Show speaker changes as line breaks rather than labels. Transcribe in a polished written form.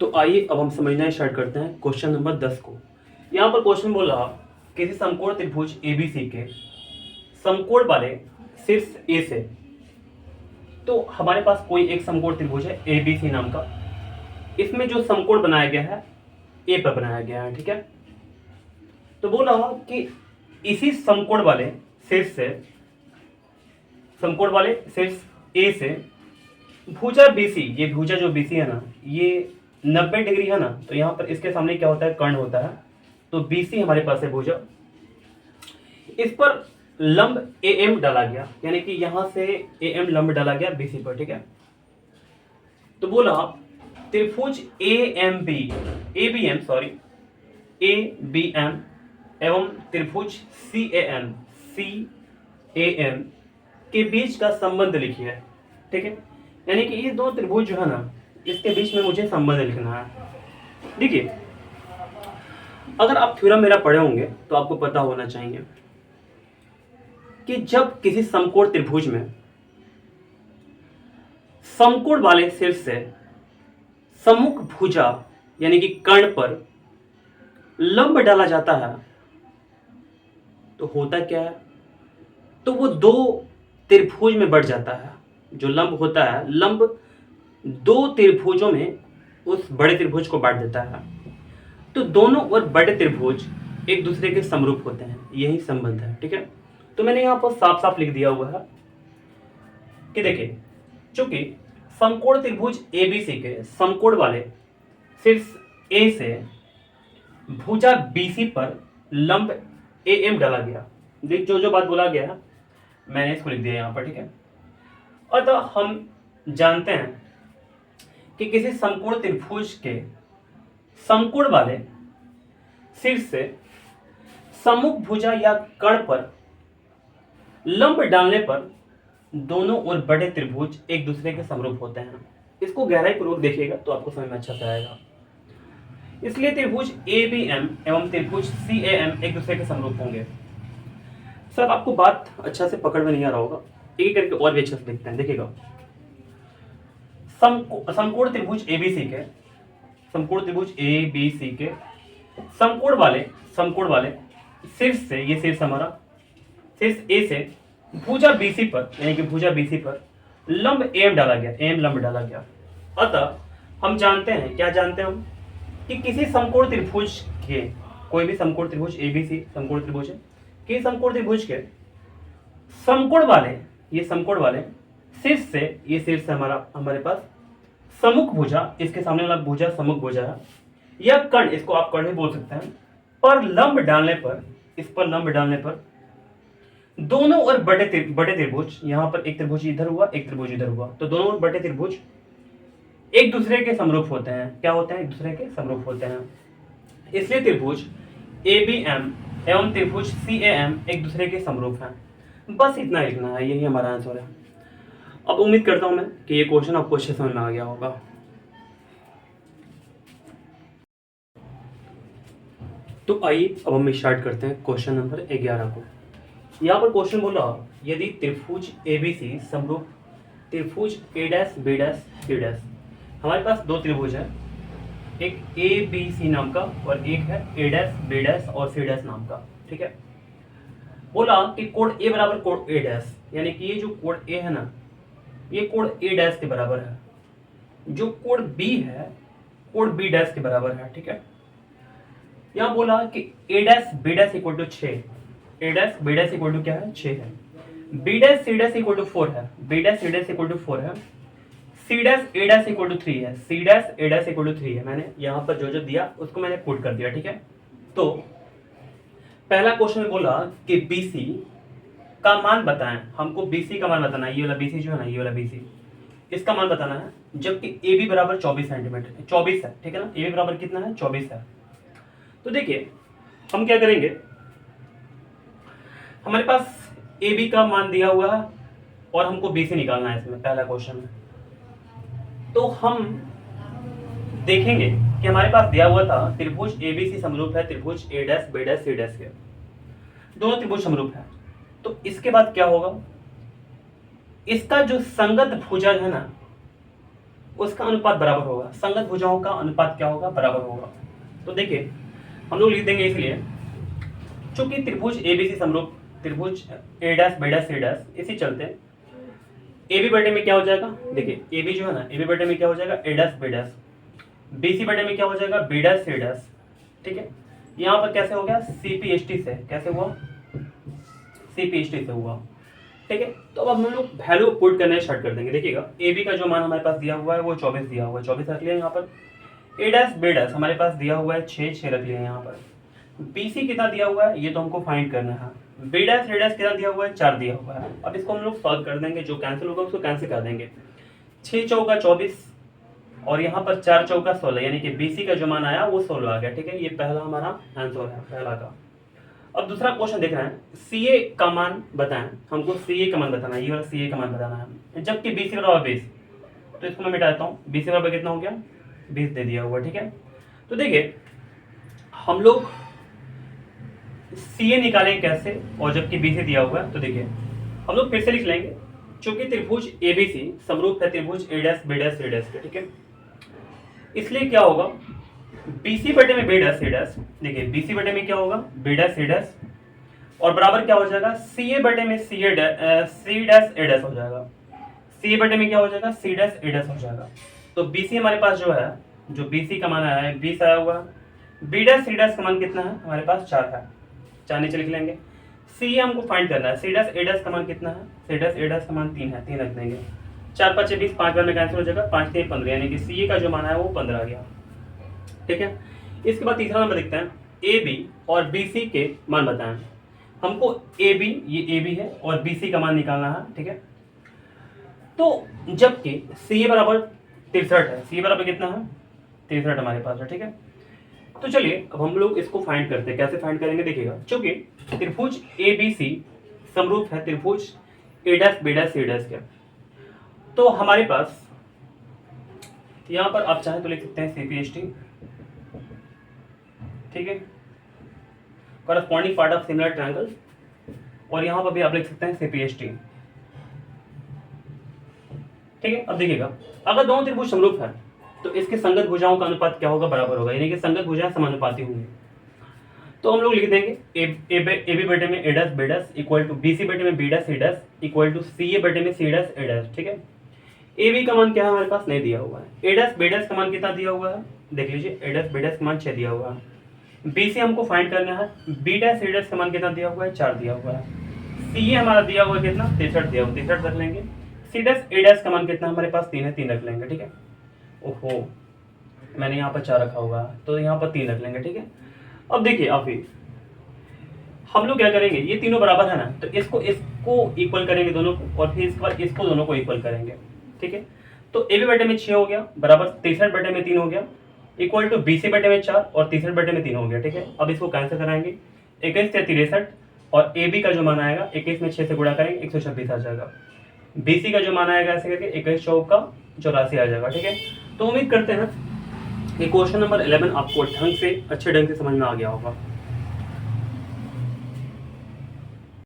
तो आइए अब हम समझना स्टार्ट करते हैं क्वेश्चन नंबर 10 को। यहाँ पर क्वेश्चन बोला किसी समकोण त्रिभुज एबीसी के समकोण वाले शीर्ष ए से। तो हमारे पास कोई एक समकोण त्रिभुज है एबीसी नाम का। इसमें जो समकोण बनाया गया है ए पर बनाया गया है, ठीक है। तो बोला कि इसी समकोण वाले शीर्ष से, समकोण वाले शीर्ष ए से भुजा बीसी, ये भुजा जो बीसी है ना, ये 90 डिग्री है ना, तो यहाँ पर इसके सामने क्या होता है, कर्ण होता है। तो बीसी हमारे पास है भुजा, इस पर लंब एएम डाला गया, यानी कि यहां से एएम लंब डाला गया बीसी पर, ठीक है। तो बोला त्रिभुज एबीएम एवं त्रिभुज सीएएम के बीच का संबंध लिखिए, ठीक है। यानी कि ये दो त्रिभुज जो है ना, इसके बीच में मुझे संबंध लिखना है। देखिए, अगर आप थ्योरम मेरा पढ़े होंगे तो आपको पता होना चाहिए कि जब किसी समकोण त्रिभुज में समकोण वाले शीर्ष से सम्मुख भुजा यानी कि कर्ण पर लंब डाला जाता है, तो होता क्या है, तो वो दो त्रिभुज में बढ़ जाता है। जो लंब होता है, लंब दो त्रिभुजों में उस बड़े त्रिभुज को बांट देता है। तो दोनों और बड़े त्रिभुज एक दूसरे के समरूप होते हैं, यही संबंध है, ठीक है। तो मैंने यहां पर साफ साफ लिख दिया हुआ है कि देखिए, चूंकि समकोण त्रिभुज एबीसी के समकोण वाले शीर्ष ए से भुजा बीसी पर लंब एएम डाला गया। देख, जो जो बात बोला गया है मैंने इसको लिख दिया यहां पर, ठीक है। अतः हम जानते हैं कि किसी समकोण त्रिभुज के समकोण वाले शीर्ष से सम्मुख भुजा या कर्ण पर लंब डालने पर दोनों और बड़े त्रिभुज एक दूसरे के समरूप होते हैं। इसको गहराई पूर्वक देखिएगा तो आपको समझ में अच्छा से आएगा। इसलिए त्रिभुज एबीएम एवं त्रिभुज सीएएम एक दूसरे के समरूप होंगे। सर, आपको बात अच्छा से पकड़ में नहीं आ रहा होगा, एक करके और भी अच्छे से देखते हैं, देखिएगा। समकोण त्रिभुज एबीसी के, समकोण त्रिभुज एबीसी के समकोण वाले शीर्ष से, ये शीर्ष हमारा शीर्ष ए से भुजा बीसी पर, यानी कि भुजा बीसी पर लंब एम डाला गया, एम लंब डाला गया। अतः हम जानते हैं, क्या जानते हैं हम, कि किसी समकोण त्रिभुज के, कोई भी समकोण त्रिभुज एबीसी समकोण त्रिभुज है, कि समकोण त्रिभुज के समकोण वाले, ये समकोण वाले शीर्ष से, ये शीर्ष हमारे पास सम्मुख भुजा, इसके सामने वाला भुजा सम्मुख भुजा है, या कर्ण, इसको आप कर्ण बोल सकते हैं, पर लंब डालने पर, इस पर लंब डालने पर दोनों और बड़े त्रिभुज, यहां पर एक त्रिभुज इधर हुआ, एक त्रिभुज इधर हुआ, तो दोनों बड़े त्रिभुज एक दूसरे के समरूप होते हैं। क्या होते हैं? एक दूसरे के समरूप होते हैं। इसलिए त्रिभुज एबीएम एवं त्रिभुज सीएएम एक दूसरे के समरूप हैं। बस इतना लिखना है, यही हमारा आंसर है। अब उम्मीद करता हूं मैं कि ये क्वेश्चन आपको अच्छे समझ में आ गया होगा। तो आइए अब हम स्टार्ट करते हैं क्वेश्चन नंबर 11 को। यहाँ पर क्वेश्चन बोला, यदि त्रिभुज एबीसी समरूप त्रिभुज A dash B dash C dash, हमारे पास दो त्रिभुज है, एक ए बी सी नाम का और एक है ए डैश बी डैश और सी डैश नाम का, ठीक है। बोला कि कोण ए बराबर कोण ए डैश, यानी कि ये जो कोण ए है ना, ये कोण ए डैश के बराबर है, जो कोण बी है कोण बी डैश के बराबर है, ठीक है। यहाँ बोला कि A dash B dash equal to 6, A dash B dash equal to क्या है, 6 है, B dash C dash equal to 4 है, B dash C dash equal to 4 है, C dash A dash equal to 3 है, C dash A dash equal to 3 है। मैंने यहाँ पर जो जो दिया उसको मैंने पुट कर दिया, ठीक है। तो पहला क्वेश्चन में बोला कि बीसी का मान बताएं, हमको बीसी का मान बताना है, ये वाला बीसी जो है ना, ये वाला बीसी, इसका मान बताना है, जबकि ए बी बराबर 24 सेंटीमीटर 24 है, ठीक है ना। ए बी बराबर कितना है, 24 है। तो देखिए हम क्या करेंगे, हमारे पास ए बी का मान दिया हुआ है और हमको बी सी निकालना है इसमें, पहला क्वेश्चन में। तो हम देखेंगे कि हमारे पास दिया हुआ था त्रिभुज एबीसी समरूप है त्रिभुज A dash B dash C dash के, दोनों त्रिभुज समरूप है। तो इसके बाद क्या होगा, इसका जो संगत भुजा है ना, उसका अनुपात बराबर होगा, संगत भुजाओं का अनुपात क्या होगा, बराबर होगा। तो देखिए हम लोग लिख देंगे इसलिए चूंकि त्रिभुज एबीसी समरूप त्रिभुज A dash B dash C dash इसी चलते ए बी बटे में क्या हो जाएगा, देखिए ए बी जो है ना, ए बी बटे में क्या हो जाएगा, A dash B dash, B C बटे में क्या हो जाएगा, बी डैश सी डैश। ठीक है, यहाँ पर कैसे हो गया, सीपीएसटी से, कैसे हुआ, सीपीएसटी से हुआ। ठीक है, तो अब हम लोग वैल्यू पुट करने स्टार्ट कर देंगे। देखिएगा ए बी का जो मान हमारे पास दिया हुआ है वो 24 दिया हुआ है, 24 रख लिया यहाँ पर। ए डैश बी डैश हमारे पास दिया हुआ है 6 रख लिया यहाँ पर। बी सी कितना दिया हुआ है ये तो हमको फाइंड करना है। बी डैश सी डैश कितना दिया हुआ है, 4 दिया हुआ है। अब इसको हम लोग सॉल्व कर देंगे, जो कैंसिल होगा उसको कैंसिल कर देंगे। 6 चौका 24 और यहाँ पर 4 चौका 16, यानी कि बीसी का जो मान आया वो 16 आ गया। ठीक है, ये पहला हमारा आंसर है पहला का। अब दूसरा क्वेश्चन देख रहे हैं, सी ए का मान बताएं, हमको सी ए का मान बताना है, ये वाला सी ए का मान बताना है, जबकि बी सी बराबर 20। तो इसको मैं मिटा देता हूँ, बी सी बराबर कितना हो गया, 20 दे दिया हुआ। ठीक है, तो देखिए हम लोग सी ए निकालेंगे कैसे, और जबकि बी सी दिया हुआ है, तो देखिए हम लोग फिर से लिख लेंगे, चूंकि त्रिभुज ए बी सी समरूप है त्रिभुज A dash B dash C dash के। ठीक है, इसलिए क्या होगा, BC बटे में बी डैश सी डैश, देखिए BC बटे में क्या होगा, बी डैश सी डैश, और बराबर क्या हो जाएगा, CA बटे में सी डैश ए डैश हो जाएगा। CA बटे में क्या हो जाएगा, सी डैश ए डैश हो जाएगा। तो BC हमारे पास जो है, जो BC का मान आया है 20 आया हुआ है। बी डैश सी डैश का मान कितना है, हमारे पास 4 है, 4 नीचे लिख लेंगे। CA हमको फाइंड करना है, सी डैश ए डैश का मान कितना है, सी डैश ए डैश का मान 3 है, 3 रख देंगे। 4 5 20, 5 बार में कैंसिल हो जाएगा, 5 3 15, यानी कि CA का जो मान है वो 15 आ गया। ठीक है, इसके बाद तीसरा नंबर देखते हैं, ए बी और बी सी के मान बताएं। हमको ए बी, ये ए बी है, और बी सी का मान निकालना है। ठीक है, तो जबकि सी ए बराबर 63 है, सी ए बराबर कितना है, 63 हमारे पास है। ठीक है, तो चलिए अब हम लोग इसको फाइंड करते हैं, कैसे फाइंड करेंगे देखिएगा, चूंकि त्रिभुज ए बी सी समरूप है त्रिभुज A dash B dash C dash के, तो हमारे पास यहाँ पर आप चाहें तो लिख सकते हैं CPST। ठीक है, corresponding part of similar triangle, और यहां पर भी आप लिख सकते हैं CPST। ठीक है, अब देखिएगा अगर दोनों त्रिभुज समरूप है तो इसके संगत भुजाओं का अनुपात क्या होगा, बराबर होगा, यानी कि संगत भुजाएं समानुपाती होंगी। तो हम लोग लिख देंगे ए बी बटे में A dash B dash equal to B C बटे में B dash C dash equal to C A बटे में सी डैश ए डैश। ठीक है, ए बी का मान क्या है, हमारे पास नहीं दिया हुआ है। ए डैश बी डैश का मान कितना दिया हुआ है, देख लीजिए, ए डैश बी डैश का मान 6 दिया हुआ है। बी सी हमको फाइंड करना है, बी डैश सी डैश का मान कितना दिया हुआ है, 4 दिया हुआ है। सी ए हमारा दिया हुआ है कितना, 63 दिया हुआ, 63 रख लेंगे। सी डैश ए डैश का मान कितना हमारे पास 3 है, 3 रख लेंगे। ठीक है, ओहो मैंने यहाँ पर 4 रखा हुआ है, तो यहाँ पर 3 रख लेंगे। ठीक है, अब देखिए आप ही हम लोग क्या करेंगे, ये तीनों बराबर है ना, तो इसको इक्वल करेंगे दोनों को, और फिर इसके बाद इसको दोनों को इक्वल करेंगे। ठीक है, तो ए बी बटे में 6 हो गया, बराबर 63 बटे में 3 हो गया, इक्वल टू बी सी बटे में 4 और 63 बटे में 3 हो गया। ठीक है, अब इसको कैंसिल कराएंगे, 21 से 63, और ए बी का जो मान आएगा 21 में 6 से गुणा करेंगे 126 आ जाएगा। बी सी का जो मान आएगा ऐसे करके 21 चौका 84 आ जाएगा। ठीक है, तो उम्मीद करते हैं कि क्वेश्चन नंबर 11 आपको अच्छे ढंग से समझ में आ गया होगा।